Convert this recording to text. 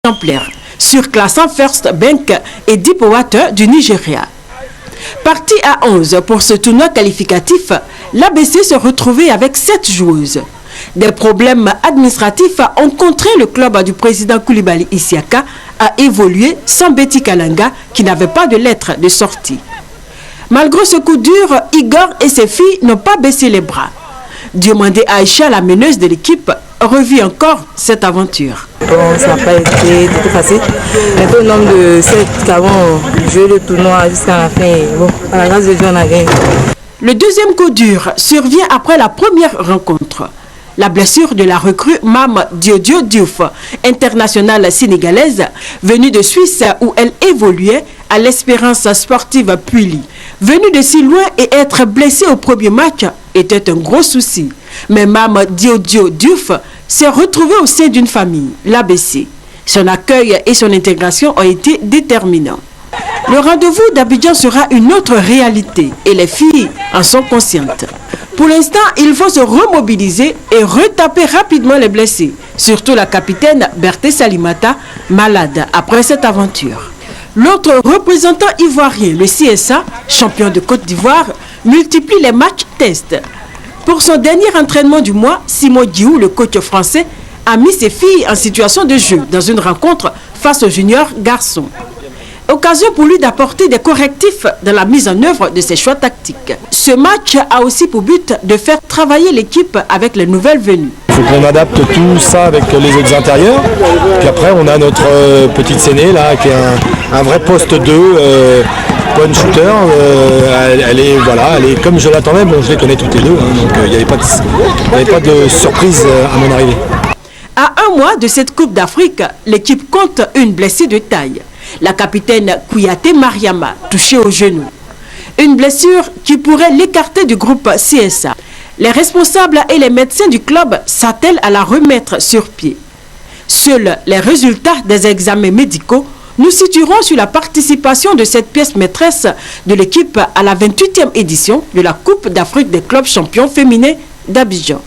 exemplaires, surclassant First Bank et Deepwater du Nigeria. Parti à 11 pour ce tournoi qualificatif, l'ABC se retrouvait avec 7 joueuses. Des problèmes administratifs ont contraint le club du président Koulibaly Isiaka à évoluer sans Betty Kalanga qui n'avait pas de lettre de sortie. Malgré ce coup dur, Igor et ses filles n'ont pas baissé les bras. Diomandé Aïcha, la meneuse de l'équipe, revit encore cette aventure. Bon, ça n'a pas été tout facile. Un peu nombre de 7 qui avons joué le tournoi jusqu'à la fin. Bon, à la grâce de Dieu, on a gagné. Le deuxième coup dur survient après la première rencontre. La blessure de la recrue Mam Diodio Diouf, internationale sénégalaise, venue de Suisse où elle évoluait à l'Espérance sportive Puili. Venue de si loin et être blessée au premier match était un gros souci. Mais Mam Diodio Diouf s'est retrouvée au sein d'une famille, l'ABC. Son accueil et son intégration ont été déterminants. Le rendez-vous d'Abidjan sera une autre réalité et les filles en sont conscientes. Pour l'instant, il faut se remobiliser et retaper rapidement les blessés, surtout la capitaine Berthé Salimata, malade après cette aventure. L'autre représentant ivoirien, le CSA, champion de Côte d'Ivoire, multiplie les matchs tests. Pour son dernier entraînement du mois, Simon Diou, le coach français, a mis ses filles en situation de jeu dans une rencontre face aux juniors garçons. Occasion pour lui d'apporter des correctifs dans la mise en œuvre de ses choix tactiques. Ce match a aussi pour but de faire travailler l'équipe avec les nouvelles venues. Il faut qu'on adapte tout ça avec les autres intérieurs. Puis après, on a notre petite Séné là, qui est un vrai poste 2, bonne shooter. Elle est comme je l'attendais. Bon, je les connais toutes les deux, donc il n'y avait pas de surprise à mon arrivée. À un mois de cette Coupe d'Afrique, l'équipe compte une blessée de taille. La capitaine Kouyaté Mariama, touchée au genou. Une blessure qui pourrait l'écarter du groupe CSA. Les responsables et les médecins du club s'attellent à la remettre sur pied. Seuls les résultats des examens médicaux nous situeront sur la participation de cette pièce maîtresse de l'équipe à la 28e édition de la Coupe d'Afrique des clubs champions féminins d'Abidjan.